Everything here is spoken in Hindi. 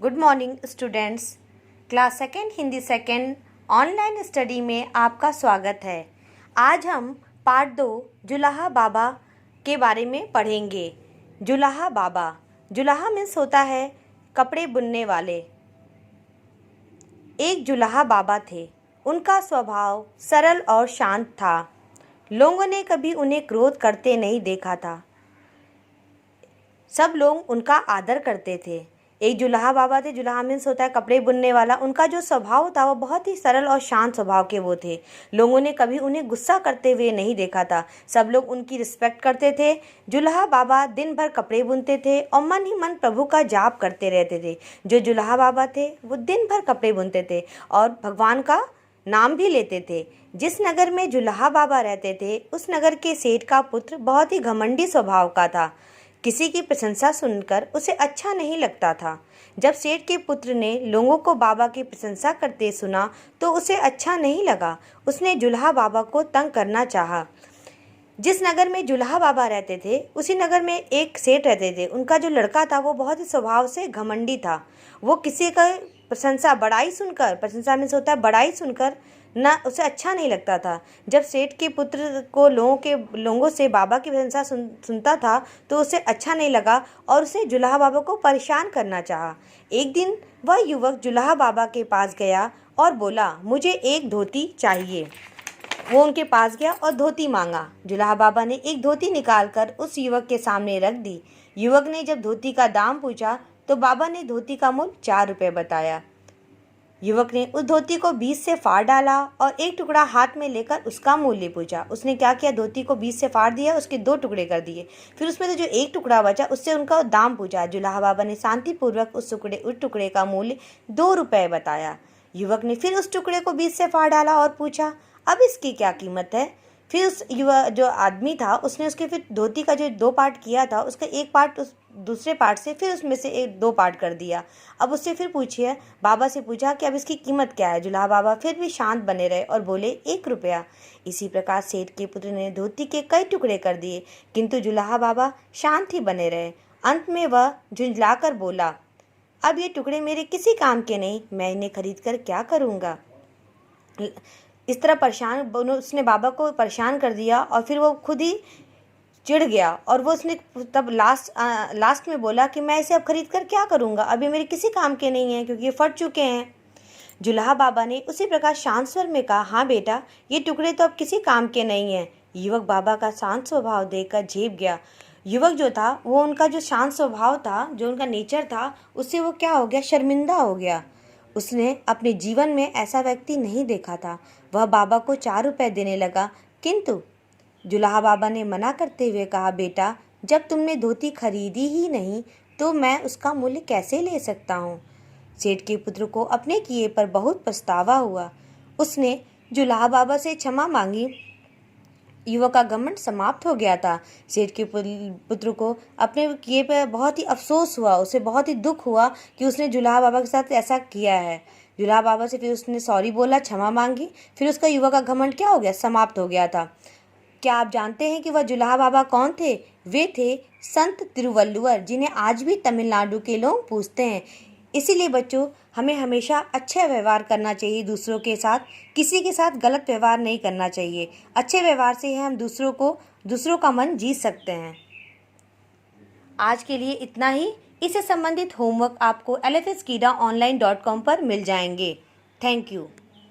Good morning students. Class second Hindi second online study में आपका स्वागत है। आज हम पार्ट 2 जुलाहा बाबा के बारे में पढ़ेंगे। जुलाहा बाबा, जुलाहा मीन्स होता है कपड़े बुनने वाले। एक जुलाहा बाबा थे। उनका स्वभाव सरल और शांत था। लोगों ने कभी उन्हें क्रोध करते नहीं देखा था। सब लोग उनका आदर करते थे। एक जुलाहा बाबा थे। जुलाहा मीन्स होता है कपड़े बुनने वाला। उनका जो स्वभाव था वो बहुत ही सरल और शांत स्वभाव के वो थे। लोगों ने कभी उन्हें गुस्सा करते हुए नहीं देखा था। सब लोग उनकी रिस्पेक्ट करते थे। जुलाहा बाबा दिन भर कपड़े बुनते थे और मन ही मन प्रभु का जाप करते रहते थे। जो जुलाहा बाबा थे वो दिन भर कपड़े बुनते थे और भगवान का नाम भी लेते थे। जिस नगर में जुलाहा बाबा रहते थे उस नगर के सेठ का पुत्र बहुत ही घमंडी स्वभाव का था। किसी की प्रशंसा सुनकर उसे अच्छा नहीं लगता था। जब सेठ के पुत्र ने लोगों को बाबा की प्रशंसा करते सुना तो उसे अच्छा नहीं लगा। उसने जुलाहा बाबा को तंग करना चाहा। जिस नगर में जुलाहा बाबा रहते थे उसी नगर में एक सेठ रहते थे। उनका जो लड़का था वो बहुत ही स्वभाव से घमंडी था। वो किसी का प्रशंसा में होता है बड़ाई सुनकर ना उसे अच्छा नहीं लगता था। जब सेठ के पुत्र को लोगों से बाबा की प्रशंसा सुनता था तो उसे अच्छा नहीं लगा और उसे जुलाहा बाबा को परेशान करना चाहा। एक दिन वह युवक जुलाहा बाबा के पास गया और बोला, मुझे एक धोती चाहिए। वो उनके पास गया और धोती मांगा। जुलाहा बाबा ने एक धोती निकालकर उस युवक के सामने रख दी। युवक ने जब धोती का दाम पूछा तो बाबा ने धोती का मूल्य 4 रुपये बताया। युवक ने उस धोती को 20 से फाड़ डाला और एक टुकड़ा हाथ में लेकर उसका मूल्य पूछा। उसने क्या किया, धोती को 20 से फाड़ दिया, उसके 2 टुकड़े कर दिए। फिर उसमें से जो एक टुकड़ा बचा उससे उनका दाम पूछा। जुलाहा बाबा ने शांतिपूर्वक उस टुकड़े का मूल्य 2 रुपये बताया। युवक ने फिर उस टुकड़े को 20 से फाड़ डाला और पूछा, अब इसकी क्या कीमत है। फिर उस जो आदमी था उसने उसके फिर धोती का जो 2 पार्ट किया था उसका एक पार्ट उस दूसरे पार्ट से फिर उसमें से 2 पार्ट कर दिया। अब उससे फिर बाबा से पूछा कि अब इसकी कीमत क्या है। जुलाहा बाबा फिर भी शांत बने रहे और बोले 1 रुपया। इसी प्रकार सेठ के पुत्र ने धोती के कई टुकड़े कर दिए किंतु जुलाहा बाबा शांत ही बने रहे। अंत में वह झुंझलाकर बोला, अब ये टुकड़े मेरे किसी काम के नहीं, मैं इन्हें खरीद कर क्या करूँगा। इस तरह उसने बाबा को परेशान कर दिया और फिर वो खुद ही चिढ़ गया और वो उसने तब लास्ट में बोला कि मैं इसे अब खरीद कर क्या करूँगा, अभी मेरे किसी काम के नहीं हैं क्योंकि ये फट चुके हैं। जुलाहा बाबा ने उसी प्रकार शांत स्वर में कहा, हाँ बेटा, ये टुकड़े तो अब किसी काम के नहीं हैं। युवक बाबा का शांत स्वभाव देखकर झेप गया। युवक जो था वो उनका जो शांत स्वभाव था, जो उनका नेचर था, उससे वो क्या हो गया, शर्मिंदा हो गया। उसने अपने जीवन में ऐसा व्यक्ति नहीं देखा था। वह बाबा को 4 रुपये देने लगा किंतु जुलाहा बाबा ने मना करते हुए कहा, बेटा, जब तुमने धोती खरीदी ही नहीं तो मैं उसका मूल्य कैसे ले सकता हूँ। सेठ के पुत्र को अपने किए पर बहुत पछतावा हुआ। उसने जुलाहा बाबा से क्षमा मांगी। युवक का घमंड समाप्त हो गया था। सेठ के पुत्र को अपने किए पर बहुत ही अफसोस हुआ। उसे बहुत ही दुख हुआ कि उसने जुलाहा बाबा के साथ ऐसा किया है। जुलाहा बाबा से फिर उसने सॉरी बोला, क्षमा मांगी। फिर उसका युवक का घमंड क्या हो गया, समाप्त हो गया था। क्या आप जानते हैं कि वह जुलाहा बाबा कौन थे? वे थे संत तिरुवल्लुवर, जिन्हें आज भी तमिलनाडु के लोग पूजते हैं। इसीलिए बच्चों, हमें हमेशा अच्छा व्यवहार करना चाहिए दूसरों के साथ। किसी के साथ गलत व्यवहार नहीं करना चाहिए। अच्छे व्यवहार से ही हम दूसरों का मन जीत सकते हैं। आज के लिए इतना ही। इससे संबंधित होमवर्क आपको lfskida online.com पर मिल जाएंगे। Thank you.